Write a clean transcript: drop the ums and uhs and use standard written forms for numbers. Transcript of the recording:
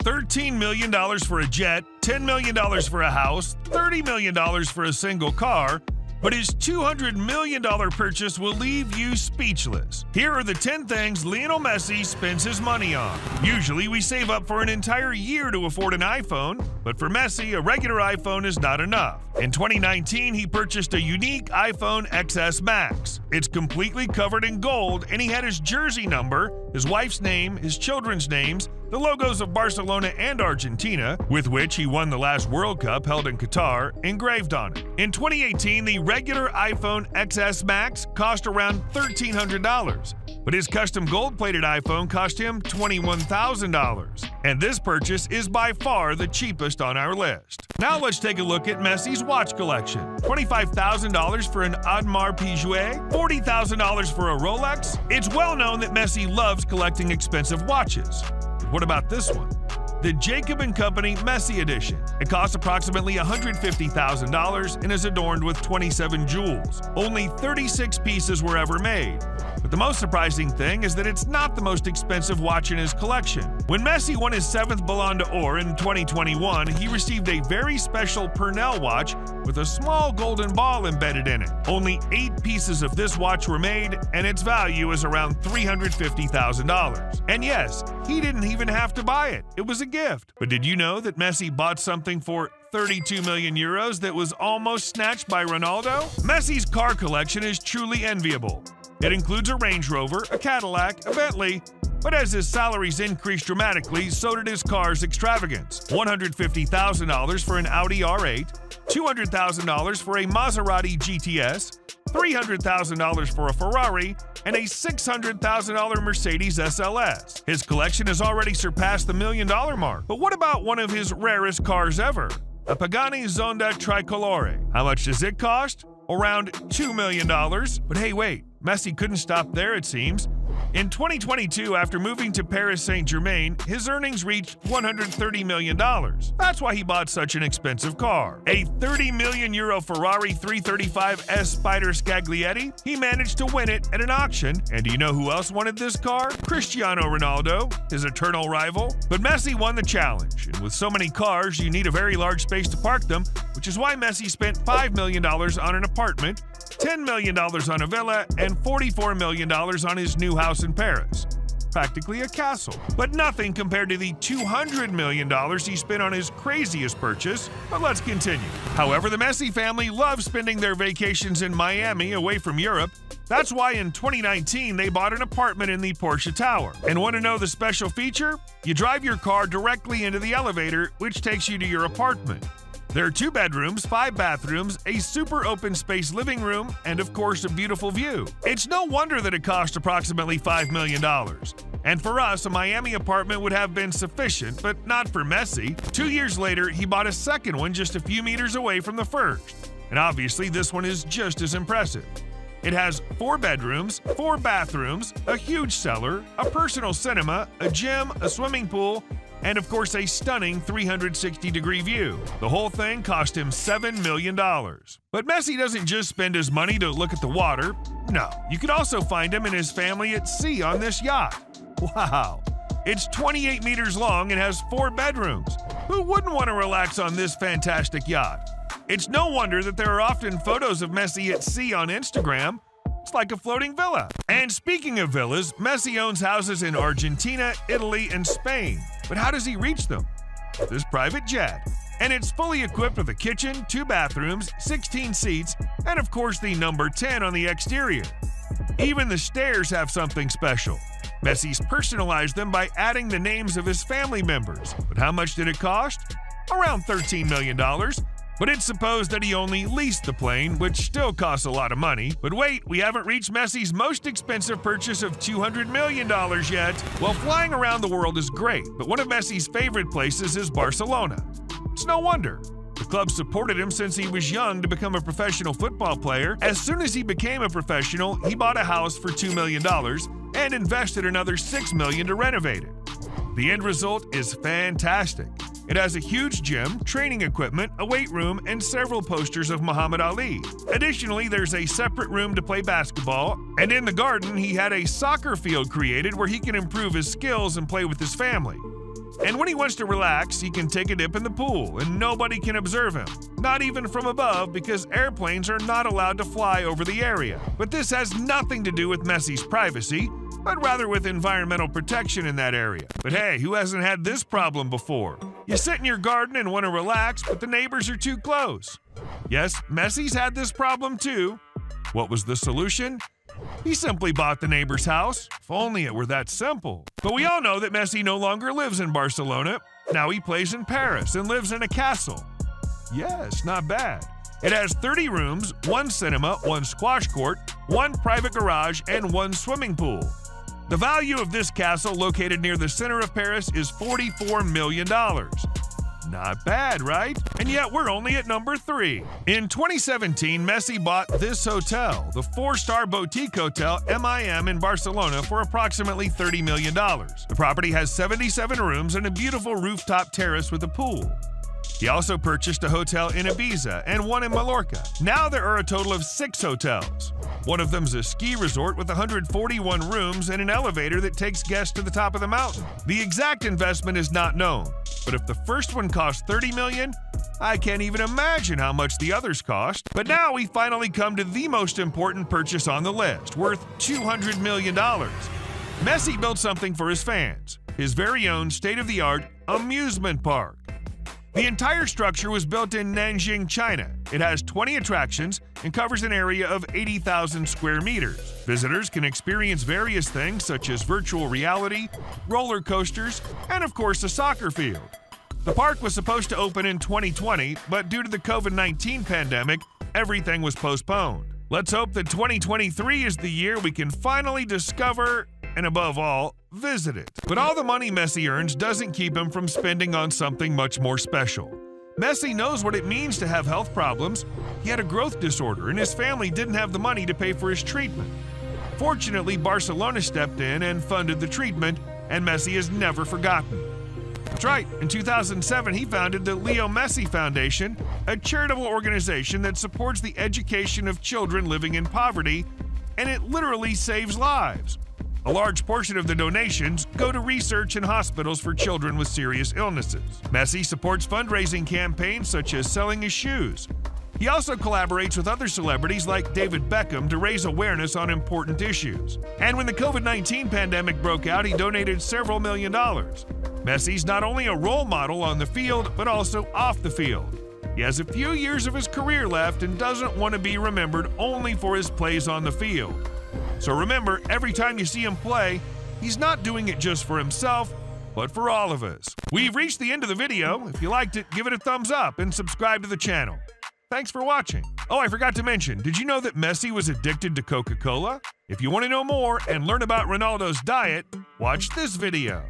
$13 million for a jet, $10 million for a house, $30 million for a single car, but his $200 million purchase will leave you speechless. Here are the 10 things Lionel Messi spends his money on. Usually we save up for an entire year to afford an iPhone, but for Messi, a regular iPhone is not enough. In 2019, he purchased a unique iPhone XS Max. It's completely covered in gold, and he had his jersey number, his wife's name, his children's names, the logos of Barcelona and Argentina, with which he won the last World Cup held in Qatar, engraved on it. In 2018, the regular iPhone XS Max cost around $1,300, but his custom gold-plated iPhone cost him $21,000. And this purchase is by far the cheapest on our list. Now let's take a look at Messi's watch collection. $25,000 for an Audemars Piguet, $40,000 for a Rolex. It's well known that Messi loves collecting expensive watches. What about this one? The Jacob & Company Messi Edition. It costs approximately $150,000 and is adorned with 27 jewels. Only 36 pieces were ever made. But the most surprising thing is that it's not the most expensive watch in his collection. When Messi won his 7th Ballon d'Or in 2021, he received a very special Pernell watch with a small golden ball embedded in it. Only 8 pieces of this watch were made, and its value is around $350,000. And yes, he didn't even have to buy it. It was a gift. But did you know that Messi bought something for 32 million euros that was almost snatched by Ronaldo? Messi's car collection is truly enviable. It includes a Range Rover, a Cadillac, a Bentley, but as his salaries increased dramatically, so did his car's extravagance. $150,000 for an Audi R8, $200,000 for a Maserati GTS, $300,000 for a Ferrari, and a $600,000 Mercedes SLS. His collection has already surpassed the $1 million mark. But what about one of his rarest cars ever? A Pagani Zonda Tricolore. How much does it cost? Around $2 million. But hey, wait. Messi couldn't stop there, it seems. In 2022, after moving to Paris Saint-Germain, his earnings reached $130 million. That's why he bought such an expensive car. A 30 million euro Ferrari 335 S Spider Scaglietti? He managed to win it at an auction. And do you know who else wanted this car? Cristiano Ronaldo, his eternal rival. But Messi won the challenge. And with so many cars, you need a very large space to park them, which is why Messi spent $5 million on an apartment, $10 million on a villa, and $44 million on his new house in Paris. Practically a castle. But nothing compared to the $200 million he spent on his craziest purchase. But let's continue. However, the Messi family loves spending their vacations in Miami away from Europe. That's why in 2019 they bought an apartment in the Porsche Tower. And want to know the special feature? You drive your car directly into the elevator, which takes you to your apartment. There are 2 bedrooms, 5 bathrooms, a super open space living room, and of course a beautiful view. It's no wonder that it cost approximately $5 million. And for us, a Miami apartment would have been sufficient, but not for Messi. 2 years later, he bought a second one just a few meters away from the first. And obviously this one is just as impressive. It has 4 bedrooms, 4 bathrooms, a huge cellar, a personal cinema, a gym, a swimming pool, and of course a stunning 360-degree view. The whole thing cost him $7 million. But Messi doesn't just spend his money to look at the water. No, you could also find him and his family at sea on this yacht. Wow! It's 28 meters long and has 4 bedrooms. Who wouldn't want to relax on this fantastic yacht? It's no wonder that there are often photos of Messi at sea on Instagram. It's like a floating villa. And speaking of villas, Messi owns houses in Argentina, Italy, and Spain. But how does he reach them? With his private jet. And it's fully equipped with a kitchen, 2 bathrooms, 16 seats, and of course the number 10 on the exterior. Even the stairs have something special. Messi's personalized them by adding the names of his family members. But how much did it cost? Around $13 million. But it's supposed that he only leased the plane, which still costs a lot of money. But wait, we haven't reached Messi's most expensive purchase of $200 million yet. Well, flying around the world is great, but one of Messi's favorite places is Barcelona. It's no wonder. The club supported him since he was young to become a professional football player. As soon as he became a professional, he bought a house for $2 million and invested another $6 million to renovate it. The end result is fantastic. It has a huge gym, training equipment, a weight room, and several posters of Muhammad Ali. Additionally, there's a separate room to play basketball, and in the garden, he had a soccer field created where he can improve his skills and play with his family. And when he wants to relax, he can take a dip in the pool and nobody can observe him. Not even from above, because airplanes are not allowed to fly over the area. But this has nothing to do with Messi's privacy, but rather with environmental protection in that area. But hey, who hasn't had this problem before? You sit in your garden and want to relax, but the neighbors are too close. Yes, Messi's had this problem too. What was the solution? He simply bought the neighbor's house. If only it were that simple. But we all know that Messi no longer lives in Barcelona. Now he plays in Paris and lives in a castle. Yes, not bad. It has 30 rooms, 1 cinema, 1 squash court, 1 private garage, and 1 swimming pool. The value of this castle, located near the center of Paris, is $44 million. Not bad, right? And yet we're only at number 3. In 2017, Messi bought this hotel, the 4-star boutique hotel MIM in Barcelona, for approximately $30 million. The property has 77 rooms and a beautiful rooftop terrace with a pool. He also purchased a hotel in Ibiza and 1 in Mallorca. Now there are a total of 6 hotels. One of them's a ski resort with 141 rooms and an elevator that takes guests to the top of the mountain. The exact investment is not known, but if the first one cost $30 million, I can't even imagine how much the others cost. But now we finally come to the most important purchase on the list, worth $200 million. Messi built something for his fans, his very own state-of-the-art amusement park. The entire structure was built in Nanjing, China. It has 20 attractions and covers an area of 80,000 square meters. Visitors can experience various things such as virtual reality, roller coasters, and of course a soccer field. The park was supposed to open in 2020, but due to the COVID-19 pandemic, everything was postponed. Let's hope that 2023 is the year we can finally discover, and above all, visit it. But all the money Messi earns doesn't keep him from spending on something much more special. Messi knows what it means to have health problems. He had a growth disorder and his family didn't have the money to pay for his treatment. Fortunately, Barcelona stepped in and funded the treatment, and Messi has never forgotten. That's right, in 2007 he founded the Leo Messi Foundation, a charitable organization that supports the education of children living in poverty, and it literally saves lives. A large portion of the donations go to research in hospitals for children with serious illnesses. Messi supports fundraising campaigns such as selling his shoes. He also collaborates with other celebrities like David Beckham to raise awareness on important issues. And when the COVID-19 pandemic broke out, he donated several $1 million. Messi's not only a role model on the field, but also off the field. He has a few years of his career left and doesn't want to be remembered only for his plays on the field. So remember, every time you see him play, he's not doing it just for himself, but for all of us. We've reached the end of the video. If you liked it, give it a thumbs up and subscribe to the channel. Thanks for watching. Oh, I forgot to mention, did you know that Messi was addicted to Coca-Cola? If you want to know more and learn about Ronaldo's diet, watch this video.